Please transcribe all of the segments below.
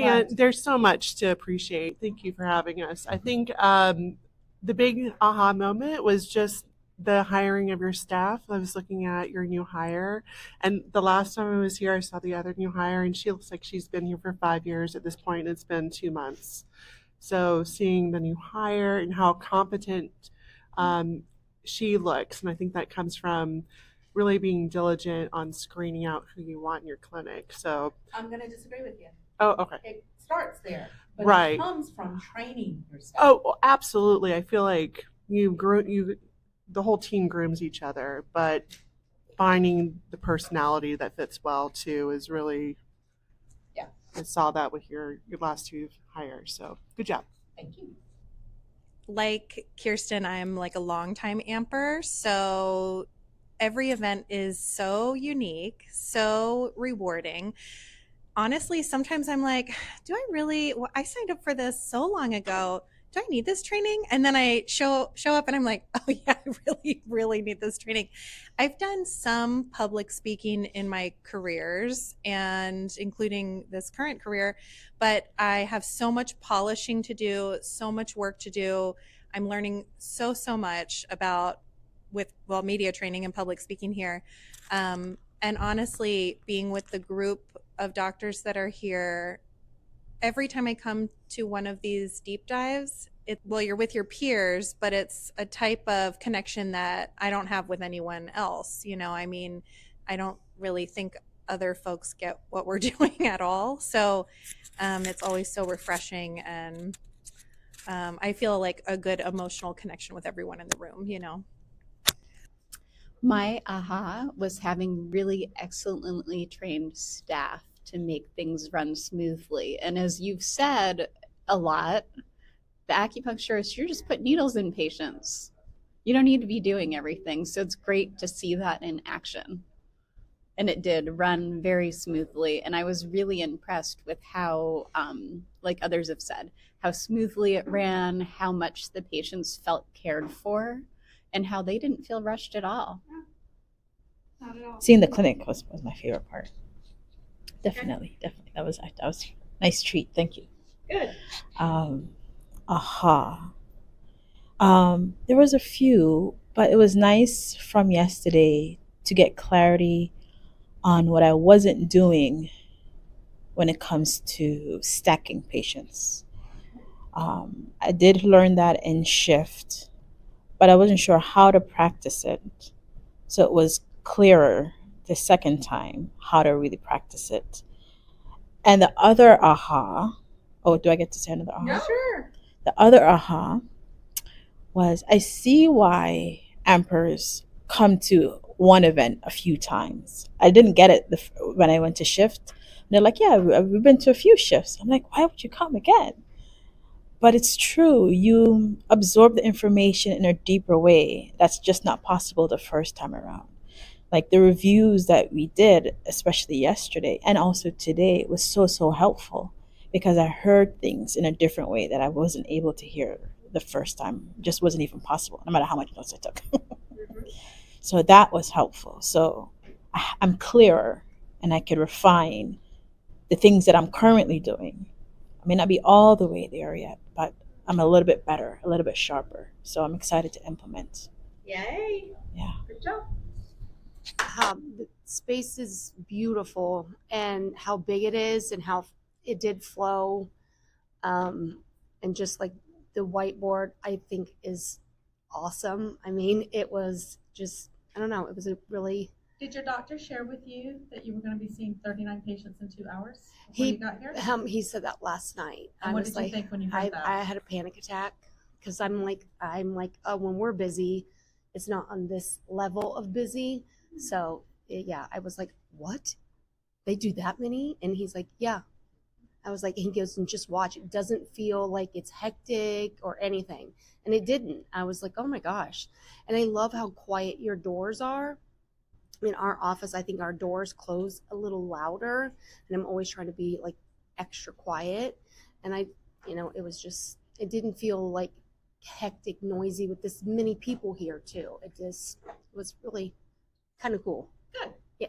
Man, there's so much to appreciate. Thank you for having us. I think the big aha moment was just the hiring of your staff. I was looking at your new hire, and the last time I was here, I saw the other new hire, and she looks like she's been here for 5 years at this point. It's been 2 months. So seeing the new hire and how competent um, she looks, and I think that comes from really being diligent on screening out who you want in your clinic. So I'm going to disagree with you. Oh, okay. It starts there, but Right. it comes from training your staff. Oh, absolutely. I feel like the whole team grooms each other, but finding the personality that fits well too is really. Yeah. I saw that with your last two hires, so good job. Thank you. Like Kirsten, I'm like a longtime amper, so every event is so unique, so rewarding. Honestly, sometimes I'm like, do I really? Well, I signed up for this so long ago. Do I need this training? And then I show up and I'm like, oh yeah, I really, really need this training. I've done some public speaking in my careers and including this current career, but I have so much polishing to do, so much work to do. I'm learning so much about media training and public speaking here. And honestly, being with the group of doctors that are here, every time I come to one of these deep dives, you're with your peers, but it's a type of connection that I don't have with anyone else. I mean, I don't really think other folks get what we're doing at all. So it's always so refreshing, and I feel like a good emotional connection with everyone in the room. My aha was having really excellently trained staff to make things run smoothly. And as you've said a lot, the acupuncturist, you're just putting needles in patients. You don't need to be doing everything. So it's great to see that in action. And it did run very smoothly. And I was really impressed with how, like others have said, how smoothly it ran, how much the patients felt cared for, and how they didn't feel rushed at all. Not at all. Seeing the clinic was my favorite part. Definitely. That was a nice treat. Thank you. Good. There was a few, but it was nice from yesterday to get clarity on what I wasn't doing when it comes to stacking patients. I did learn that in shift, but I wasn't sure how to practice it. So it was clearer the second time how to really practice it. And the other aha, do I get to say another aha? No. Sure. The other aha was I see why ampers come to one event a few times. I didn't get it when I went to shift. And they're like, yeah, we've been to a few shifts. I'm like, why would you come again? But it's true. You absorb the information in a deeper way. That's just not possible the first time around. Like the reviews that we did, especially yesterday and also today, was so helpful because I heard things in a different way that I wasn't able to hear the first time. It just wasn't even possible, no matter how much notes I took. So that was helpful. So I'm clearer and I could refine the things that I'm currently doing. I may not be all the way there yet, but I'm a little bit better, a little bit sharper. So I'm excited to implement. Yay. Yeah. Good job. The space is beautiful, and how big it is and how it did flow, and just like the whiteboard I think is awesome. I mean, it was just, I don't know, it was a really. Did your doctor share with you that you were going to be seeing 39 patients in 2 hours before you got here? He said that last night. And what did you think when you heard that? I had a panic attack because I'm like, oh, when we're busy, it's not on this level of busy. So yeah, I was like, what? They do that many? And he's like, yeah. I was like, he goes, and just watch. It doesn't feel like it's hectic or anything. And it didn't. I was like, oh my gosh. And I love how quiet your doors are. In our office, I think our doors close a little louder, and I'm always trying to be like extra quiet. And it was just, it didn't feel like hectic, noisy with this many people here too. It just was really kind of cool. Good. Yeah.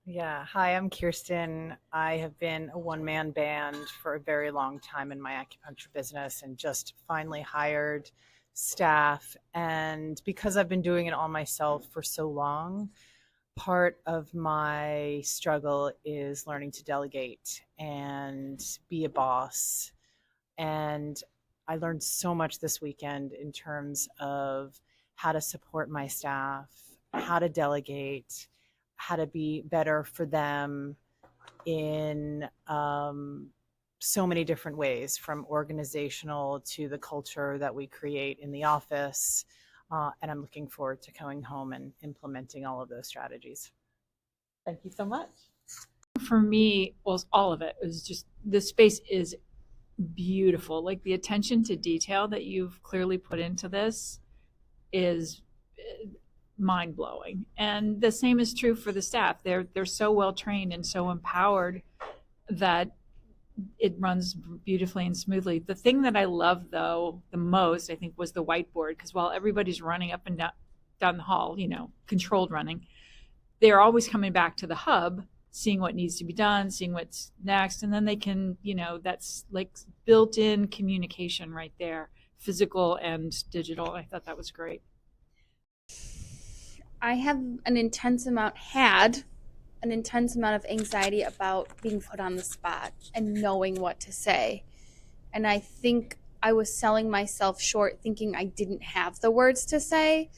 Yeah. Hi, I'm Kirsten. I have been a one-man band for a very long time in my acupuncture business and just finally hired staff. And because I've been doing it all myself for so long, part of my struggle is learning to delegate and be a boss. And I learned so much this weekend in terms of how to support my staff, how to delegate, how to be better for them in so many different ways, from organizational to the culture that we create in the office. And I'm looking forward to going home and implementing all of those strategies. Thank you so much. For me, well, all of it was just, the space is beautiful. Like the attention to detail that you've clearly put into this is mind blowing. And the same is true for the staff. They're so well trained and so empowered that it runs beautifully and smoothly. The thing that I love though the most, I think, was the whiteboard, because while everybody's running up and down the hall, controlled running, they're always coming back to the hub, seeing what needs to be done, seeing what's next, and then they can, that's like built-in communication right there, physical and digital. I thought that was great. I had an intense amount of anxiety about being put on the spot and knowing what to say. And I think I was selling myself short, thinking I didn't have the words to say.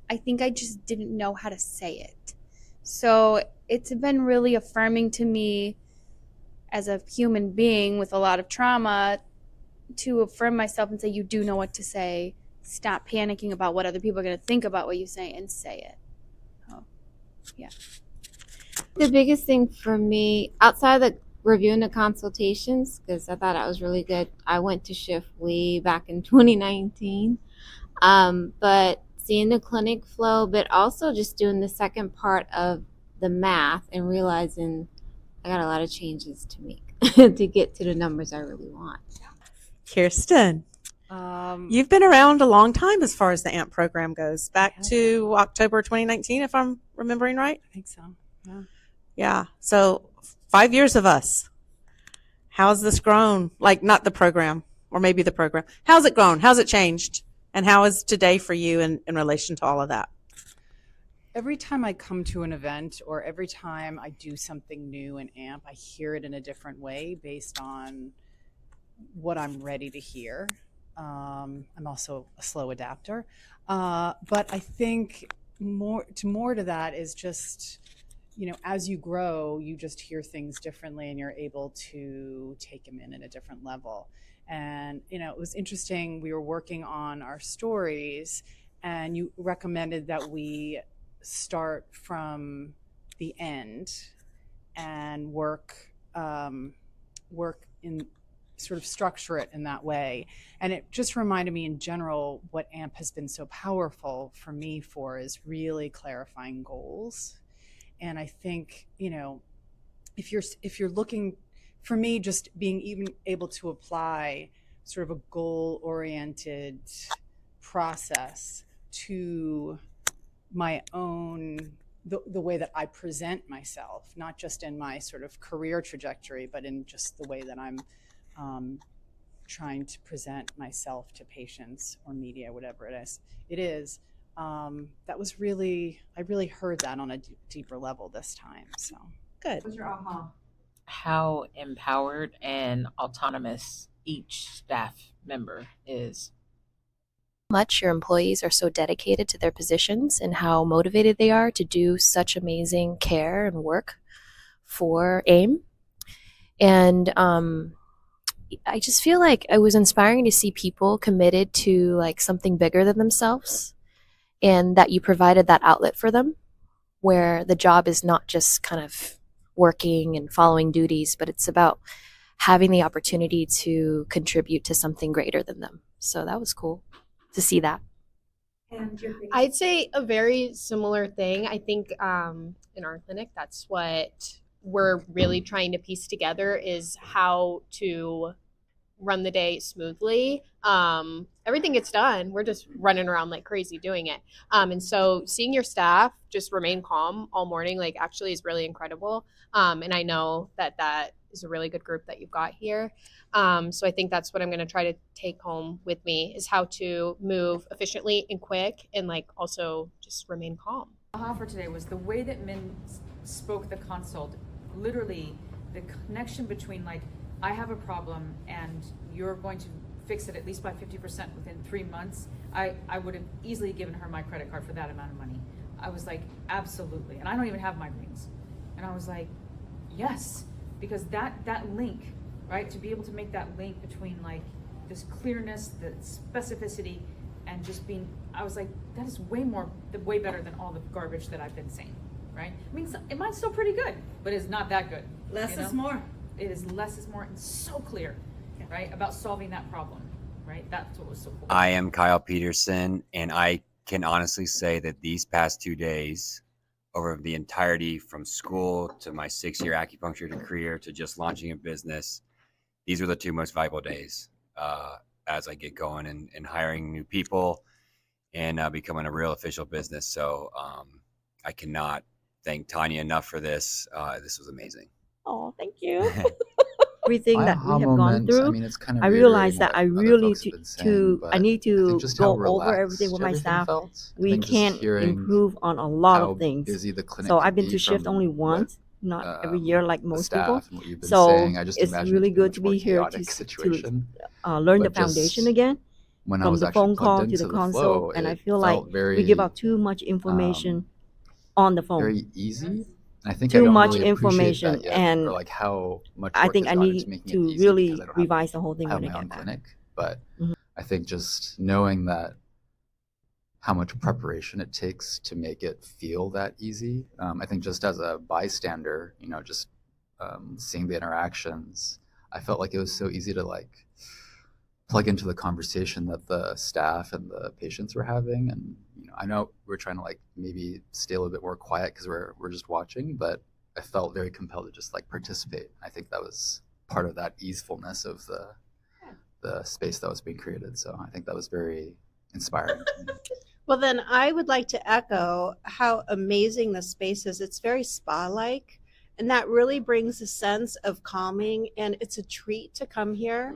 I think I just didn't know how to say it. So it's been really affirming to me as a human being with a lot of trauma to affirm myself and say, you do know what to say. Stop panicking about what other people are going to think about what you say, and say it. Oh, yeah. The biggest thing for me, outside of the reviewing the consultations, because I thought that was really good. I went to shift way back in 2019. But seeing the clinic flow, but also just doing the second part of the math and realizing I got a lot of changes to make to get to the numbers I really want. Kirsten, you've been around a long time as far as the AMP program goes, back to October 2019, if I'm remembering right. I think so. Yeah. Yeah. So 5 years of us. How's this grown? Like, not the program, or maybe the program. How's it grown? How's it changed? And how is today for you in relation to all of that? Every time I come to an event, or every time I do something new in AMP, I hear it in a different way based on what I'm ready to hear. I'm also a slow adapter. But I think more to that is just, as you grow, you just hear things differently and you're able to take them in at a different level. And, it was interesting. We were working on our stories, and you recommended that we start from the end and work in sort of structure it in that way. And it just reminded me in general what AMP has been so powerful for me for is really clarifying goals. And I think, if you're looking, for me, just being even able to apply sort of a goal-oriented process to my own, the way that I present myself, not just in my sort of career trajectory, but in just the way that I'm trying to present myself to patients or media, whatever it is. That was I really heard that on a deeper level this time. So good. What's your aha? How empowered and autonomous each staff member is. Much your employees are so dedicated to their positions and how motivated they are to do such amazing care and work for AIM. And I just feel like it was inspiring to see people committed to like something bigger than themselves, and that you provided that outlet for them, where the job is not just kind of working and following duties, but it's about having the opportunity to contribute to something greater than them. So that was cool to see that. I'd say a very similar thing. I think in our clinic, that's what we're really trying to piece together, is how to run the day smoothly. Everything gets done. We're just running around like crazy doing it. And so seeing your staff just remain calm all morning, like actually is really incredible. And I know that that is a really good group that you've got here. So I think that's what I'm going to try to take home with me is how to move efficiently and quick and like also just remain calm. Aha for today was the way that Min spoke the consult. Literally, the connection between like, I have a problem and you're going to fix it at least by 50% within 3 months. I would have easily given her my credit card for that amount of money. I was like, absolutely. And I don't even have migraines. And I was like, yes, because that link, right? To be able to make that link between like this clearness, the specificity, and just being, I was like, that is way better than all the garbage that I've been saying, right? I mean, mine's still pretty good, but it's not that good. Less is more. It is less is more and so clear, right? About solving that problem, right? That's what was so cool. I am Kyle Peterson, and I can honestly say that these past 2 days, over the entirety from school to my 6-year acupuncture career to just launching a business, these were the 2 most valuable days as I get going and hiring new people and becoming a real official business. So I cannot thank Tanya enough for this. This was amazing. Oh, thank you. Everything My that aha we have gone moment, through, I mean, it's kind of I realized reiterating that what I other really folks have been saying, but I need I to think just how go over everything with my everything staff. felt. I We think just can hearing improve on a lot how of things. busy the clinic So can I've been be to shift from only what, once, not every year like the most people. staff and what you've been So saying. I just it's imagine really it to be a good much to more be here chaotic to situation. learn the But just foundation again. when I From was the actually phone plugged call to into the the consult, flow, and I it feel like felt we give very out too much information on the phone. very easy. And I think I Too don't much really appreciate that information, yet, and or like how much I work think has I gone into need making it to easy really because I don't revise the whole thing have when I my get own back. clinic. But Mhm. I think just knowing that how much preparation it takes to make it feel that easy. I think just as a bystander, just seeing the interactions, I felt like it was so easy to like plug into the conversation that the staff and the patients were having. And I know we're trying to like maybe stay a little bit more quiet because we're just watching, but I felt very compelled to just like participate. I think that was part of that easefulness of the space that was being created. So I think that was very inspiring. Well, then I would like to echo how amazing the space is. It's very spa-like, and that really brings a sense of calming, and it's a treat to come here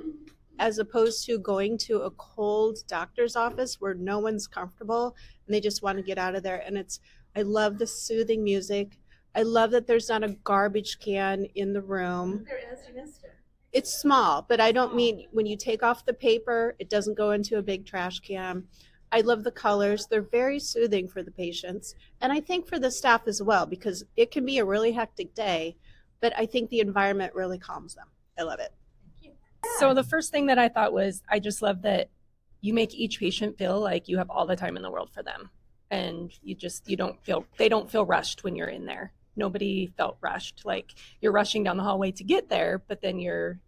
as opposed to going to a cold doctor's office where no one's comfortable and they just want to get out of there. And I love the soothing music. I love that there's not a garbage can in the room. There is, you missed it. It's small, but I don't mean when you take off the paper, it doesn't go into a big trash can. I love the colors. They're very soothing for the patients. And I think for the staff as well, because it can be a really hectic day, but I think the environment really calms them. I love it. So the first thing that I thought was, I just love that you make each patient feel like you have all the time in the world for them. And they don't feel rushed when you're in there. Nobody felt rushed. Like you're rushing down the hallway to get there, but then you're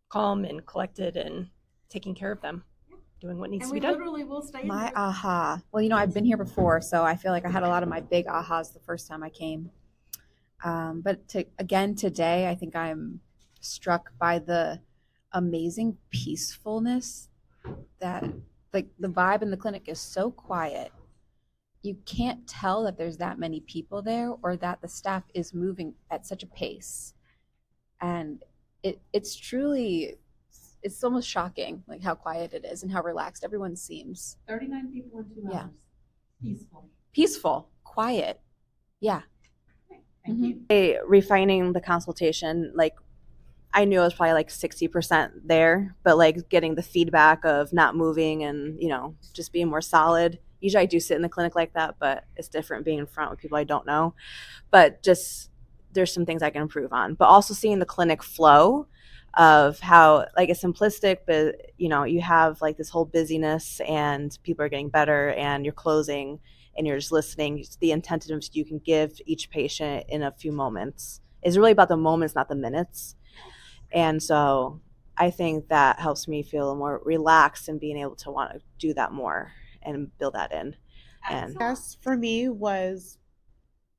calm and collected and taking care of them, doing what needs to be done. Literally will stay in My here. aha. Well, I've been here before, so I feel like I had a lot of my big ahas the first time I came. But today, I think I'm struck by the amazing peacefulness that, like, the vibe in the clinic is so quiet. You can't tell that there's that many people there or that the staff is moving at such a pace. And it's truly, it's almost shocking, like how quiet it is and how relaxed everyone seems. 39 people in 2 Yeah. hours. Peaceful. Peaceful, quiet. Yeah. Thank you. Refining the consultation, like I knew I was probably like 60% there, but like getting the feedback of not moving and, just being more solid. Usually I do sit in the clinic like that, but it's different being in front with people I don't know. But just there's some things I can improve on. But also seeing the clinic flow of how like it's simplistic, but you have like this whole busyness and people are getting better and you're closing and you're just listening. The attentiveness you can give each patient in a few moments is really about the moments, not the minutes. And so I think that helps me feel more relaxed and being able to want to do that more and build that in. And Best for me was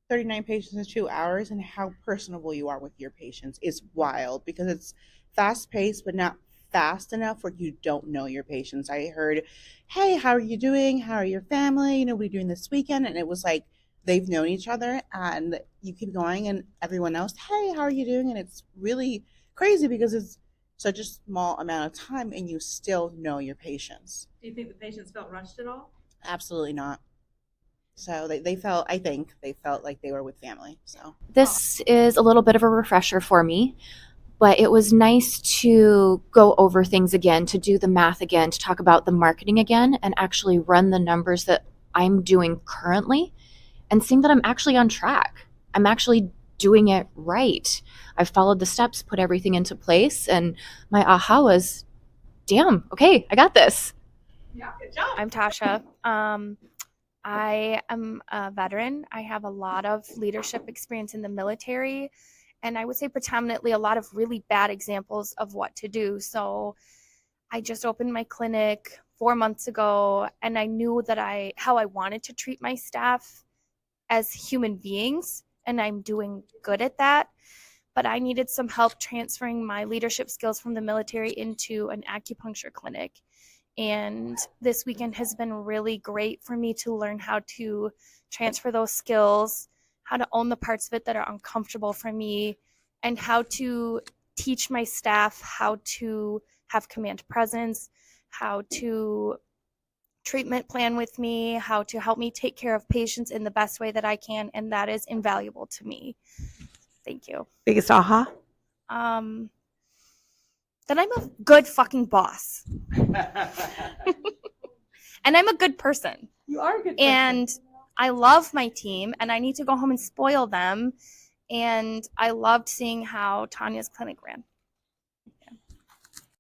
39 patients in 2 hours, and how personable you are with your patients is wild because it's fast paced, but not fast enough where you don't know your patients. I heard, hey, how are you doing? How are your family? You know, what are you doing this weekend? And it was like they've known each other, and you keep going, and everyone else, hey, how are you doing? And it's really crazy because it's such a small amount of time and you still know your patients. Do you think the patients felt rushed at all? Absolutely not. So they felt, I think they felt like they were with family. So This is a little bit of a refresher for me, but it was nice to go over things again, to do the math again, to talk about the marketing again, and actually run the numbers that I'm doing currently and seeing that I'm actually on track. I'm actually doing it right. I've followed the steps, put everything into place, and my aha was, damn, okay, I got this. Yeah, good job. I'm Tasha. I am a veteran. I have a lot of leadership experience in the military, and I would say predominantly a lot of really bad examples of what to do. So I just opened my clinic 4 months ago, and I knew that how I wanted to treat my staff as human beings, and I'm doing good at that. But I needed some help transferring my leadership skills from the military into an acupuncture clinic. And this weekend has been really great for me to learn how to transfer those skills, how to own the parts of it that are uncomfortable for me, and how to teach my staff how to have command presence, how to treatment plan with me, how to help me take care of patients in the best way that I can, and that is invaluable to me. Thank you. Biggest aha? That I'm a good fucking boss. And I'm a good person. You are a good person. And I love my team, and I need to go home and spoil them. And I loved seeing how Tanya's clinic ran.